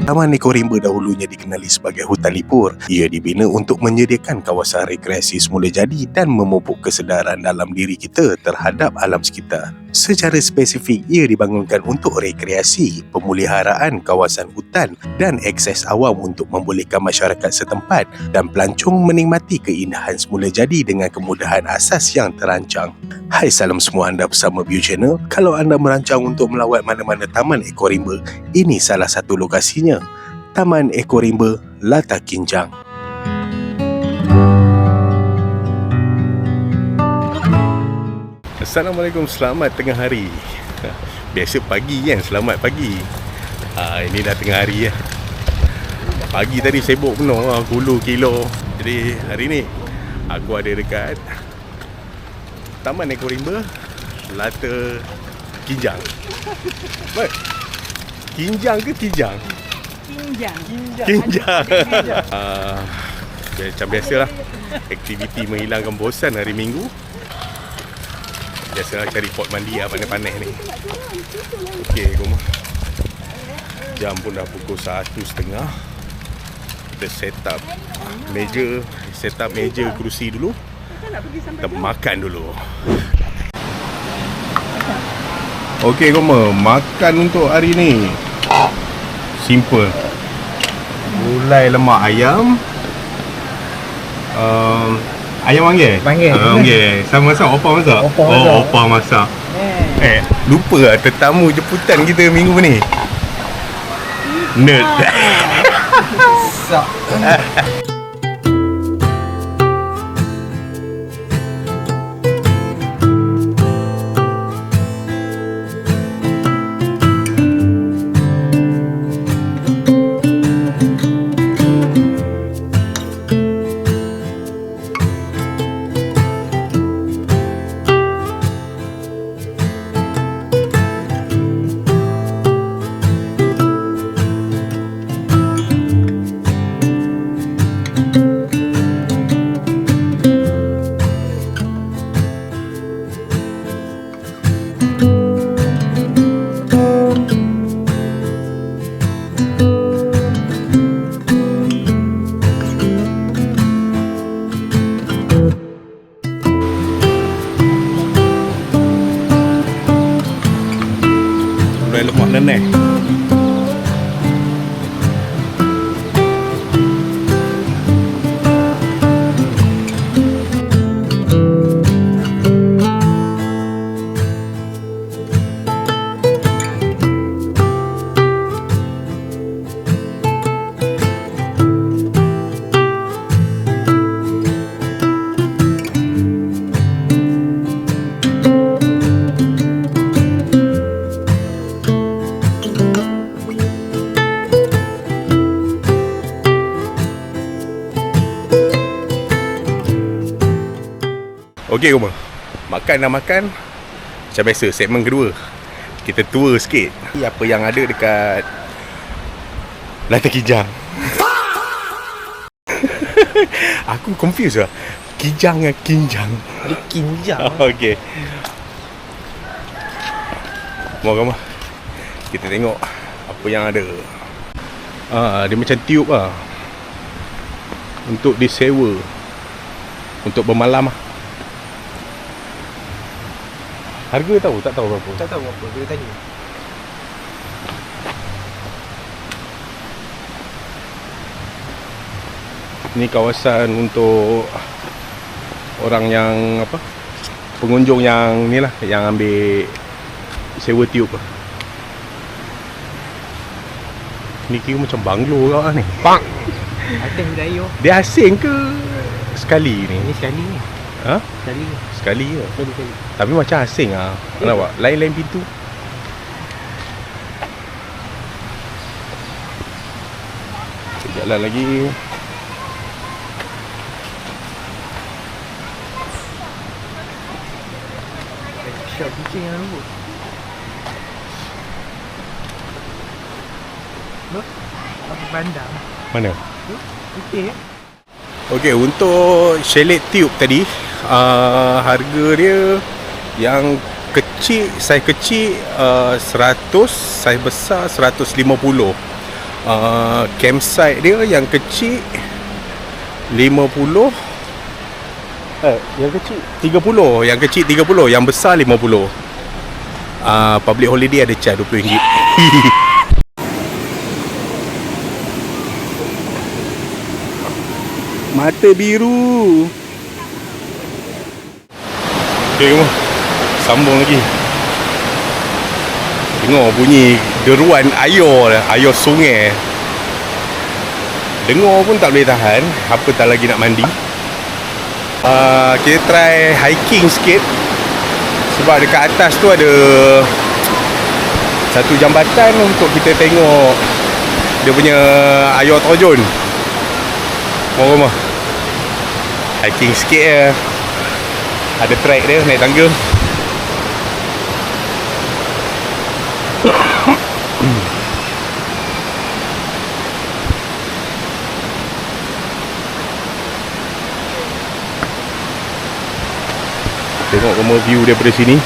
Taman Eko Rimba dahulunya dikenali sebagai hutan lipur. Ia dibina untuk menyediakan kawasan rekreasi semula jadi dan memupuk kesedaran dalam diri kita terhadap alam sekitar. Secara spesifik, ia dibangunkan untuk rekreasi, pemeliharaan kawasan hutan dan akses awam untuk membolehkan masyarakat setempat dan pelancong menikmati keindahan semula jadi dengan kemudahan asas yang terancang. Hai salam semua anda bersama View Channel. Kalau anda merancang untuk melawat mana-mana Taman Eko Rimba, ini salah satu lokasinya. Taman Eko Rimba, Lata Kinjang. Assalamualaikum, selamat tengah hari. Biasa pagi kan, selamat pagi. Ini dah tengah hari ya. Pagi tadi sibuk penuh, hulu kilo. Jadi hari ni aku ada dekat Taman Eko Rimba, Lata Kinjang. Baik. Kinjang ke Kijang? Kinjang. Macam biasalah, aktiviti menghilangkan bosan hari Minggu. Biasalah cari pot mandi lah, panas-panas ni. Okey, jam pun dah pukul 1:30. Kita set up meja, kerusi dulu. Kita makan dulu. Okey, makan untuk hari ni simple. Gulai lemak ayam. Ayam panggil? Panggil. Sama masak? Opa masak? Opa masak. Lupa lah tetamu jemputan kita minggu ni. Nerd. Lemak nenek. Okey, makan. Macam biasa, segmen kedua kita tour sikit apa yang ada dekat Lata Kinjang. Aku confused lah, Kijang dengan Kinjang. Ada Kinjang. Okey, kita tengok apa yang ada. Dia macam tube lah, untuk disewa, untuk bermalam lah. Harga tahu? Tak tahu berapa? Tak tahu berapa, boleh tanya. Ni kawasan untuk orang yang pengunjung yang ni lah, yang ambil sewa tube. Ni kira macam banglo kau lah ni. Pak. Asing budaya. Dia asing ke sekali ni? Ni sekali ni. Sekali je. Tapi macam asing lah. Nampak? Lain-lain pintu. Jalan lagi. Shop kucing yang rambut. Bandar. Mana? Putih. Okey, untuk chalet tube tadi, harga dia yang kecil, saiz kecil 100, saiz besar 150. Campsite dia yang kecil 50, yang kecil 30, yang kecil 30, yang besar 50. Public holiday ada charge RM20. Mata biru. Okay, sambung lagi. Dengar bunyi deruan air sungai. Dengar pun tak boleh tahan. Apatah lagi nak mandi. Kita try hiking sikit. Sebab dekat atas tu ada satu jambatan untuk kita tengok dia punya air terjun. Rumah hiking sikit je. Ada track dia, naik tangga. Tengok rumah view daripada sini.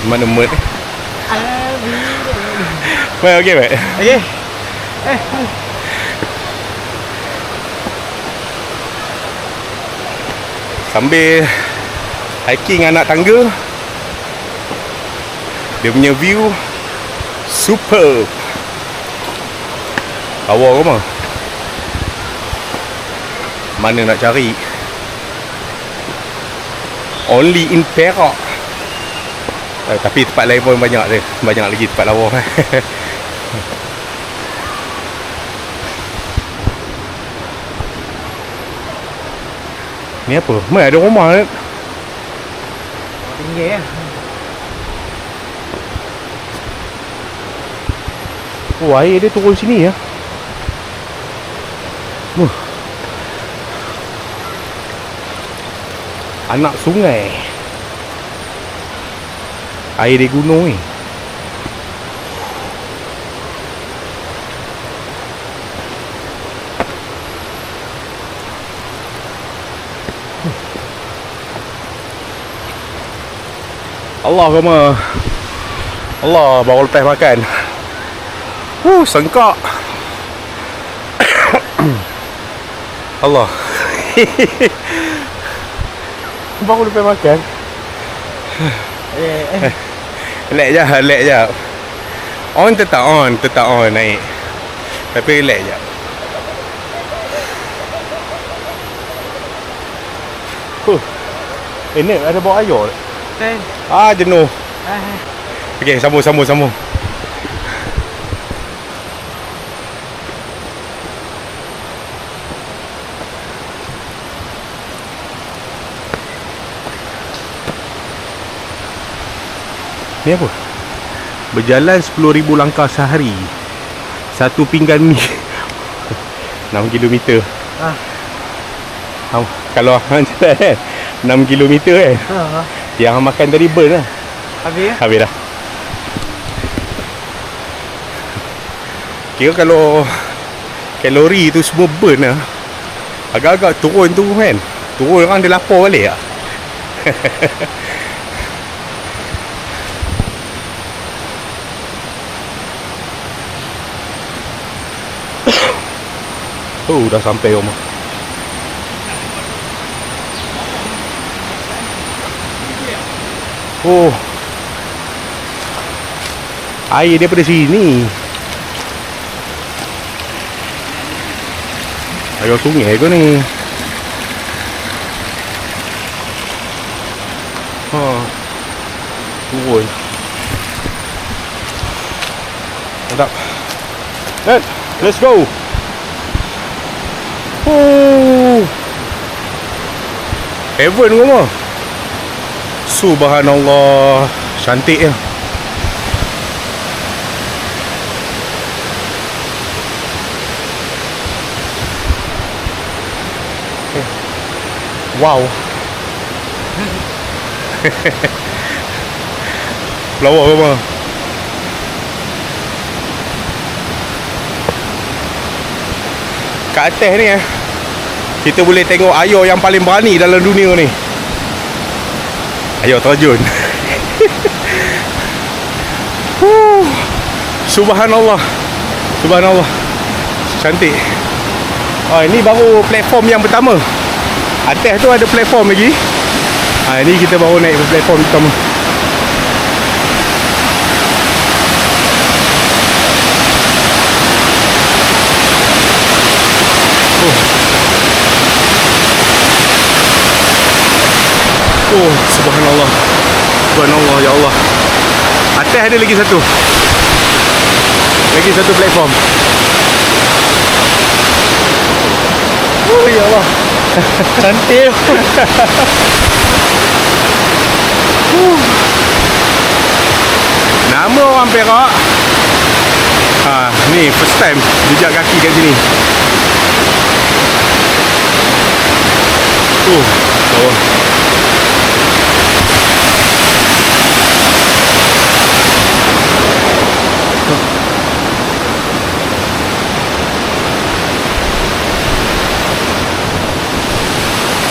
Mana mat? Baik, okey, baik. Okay. Sambil hiking anak tangga, dia punya view superb. Lawa ke mah? Mana nak cari? Only in Perak. Tapi tempat lain pun banyak dia. Banyak lagi tempat lawa. Ni apa? Mana ada rumah ni? Tinggi ya. Oh, air dia turun sini ya. Anak sungai. Air di gunung ni. Allah kama. Allah, baru lepas makan. Sengkak. Allah. Baru lepas makan. Relax je. On tetap on naik. Tapi relax je. Ni ada bawa air. Jenuh. Okey, sambung. Ni apa? Berjalan 10,000 langkah sehari. Satu pinggan mi 6 kilometer. Kalau hang jalan 6 kilometer kan. Yang hang makan tadi burn lah. Habis dah. Kira kalau kalori tu semua burn lah. Agak-agak turun tu kan. Turun orang dia lapar balik lah. Dah sampai rumah. Air daripada sini. Air sungai ke ni? Turun. Mantap. Let's go. Heaven ke mah? Subhanallah. Cantik ya. Wow. Lawa ke mah? kat atas ni kita boleh tengok air yang paling berani dalam dunia ni. Air terjun. Subhanallah. Subhanallah. Cantik. Oh, ini baru platform yang pertama. Atas tu ada platform lagi. Ini kita baru naik platform pertama. Oh, subhanallah. Subhanallah, ya Allah. Atas ada lagi satu. Lagi satu platform. Oh, ya Allah. Cantik. Nama orang Perak. Ni first time jejak kaki kat sini. Bawah.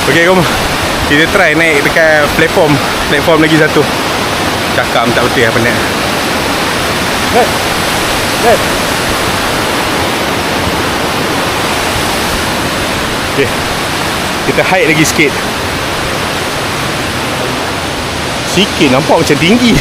Okey, kom. Kita try naik dekat platform lagi satu. Cakap tak betul lah penat. Okey. Kita hike lagi sikit. Sikit nampak macam tinggi.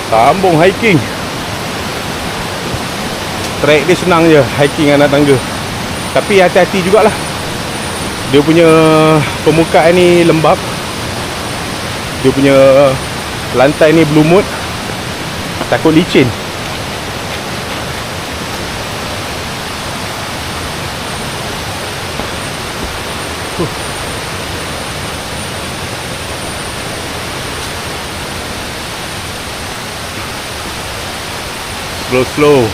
Sambung hiking. Trek dia senang je, hiking anak tangga. Tapi hati-hati jugalah. Dia punya permukaan ni lembap. Dia punya lantai ni berlumut. Takut licin. Slow.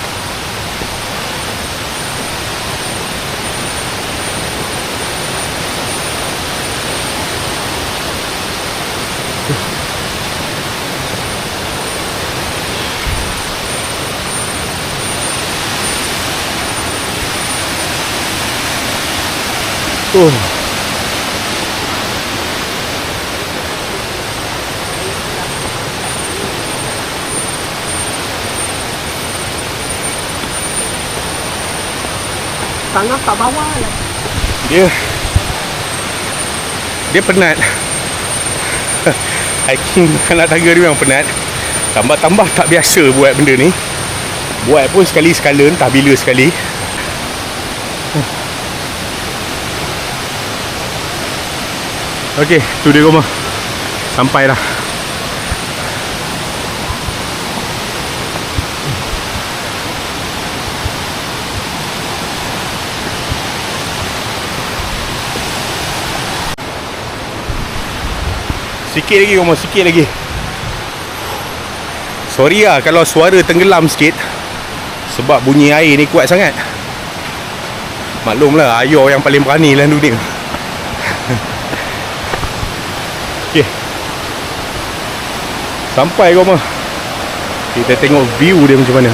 Tangan tak bawah lah. Dia penat. Hiking anak tangga ni memang penat. Tambah-tambah tak biasa buat benda ni. Buat pun sekali-sekala, entah bila sekali. Okey, tu dia rumah. Sampai dah. Sikit lagi rumah, sikit lagi. Sorry lah kalau suara tenggelam sikit. Sebab bunyi air ni kuat sangat. Maklumlah, air yang paling berani dalam dunia. Okay, sampai rumah. Kita tengok view dia macam mana.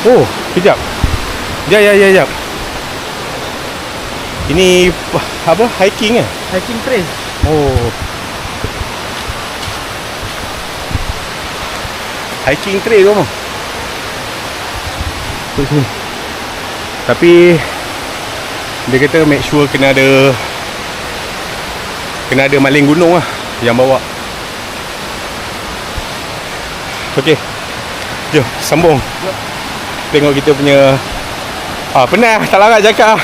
Oh, kejap. Sekejap. Ini apa? Hiking Hiking trail. Oh, hiking trail rumah. Sini. Tapi dia kata make sure kena ada maling gunung lah yang bawa. Okey, jom sambung. Tengok kita punya penat, tak larat cakap.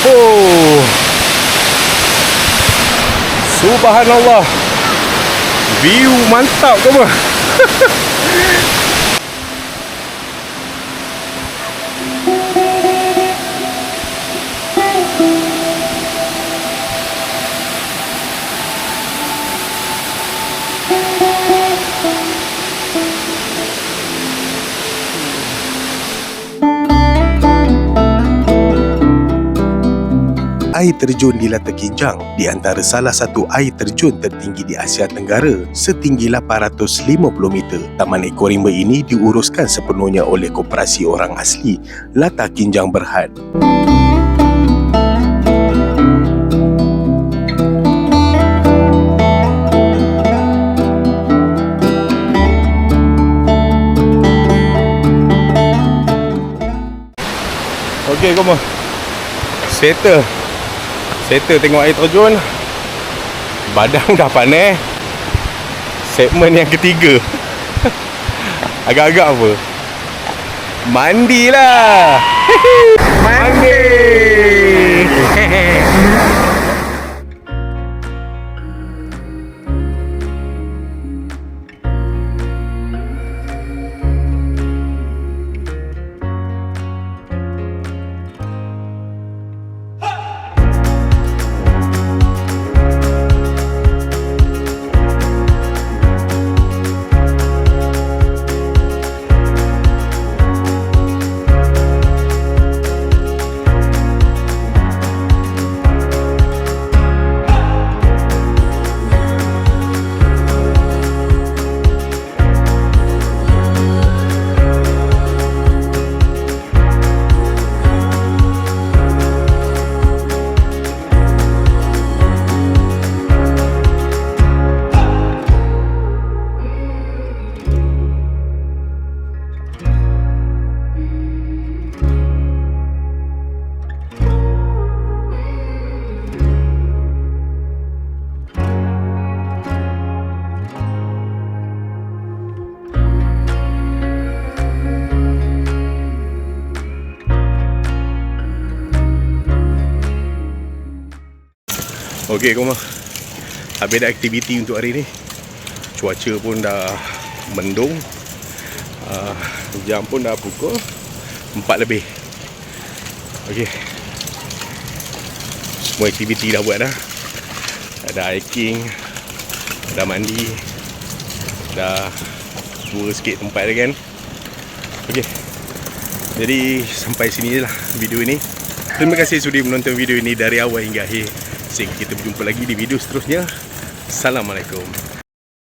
Oh, subhanallah, view mantap ke apa? air terjun di Lata Kinjang di antara salah satu air terjun tertinggi di Asia Tenggara setinggi 850 meter. Taman Eko Rimba ini diuruskan sepenuhnya oleh koperasi orang asli Lata Kinjang Berhad. Okey, kau mau settle tengok air terjun. Badan dah panas. Segmen yang ketiga agak-agak apa? Mandilah. Mandi. Okey, kau mah habis dah aktiviti untuk hari ni. Cuaca pun dah mendung. Jam pun dah pukul 4 lebih. Okey, semua aktiviti dah buat dah. Ada hiking, dah mandi, dah tour sikit tempat dia kan. Okey, jadi sampai sini je lah video ini. Terima kasih sudi menonton video ini dari awal hingga akhir. Sehingga kita berjumpa lagi di video seterusnya. Assalamualaikum.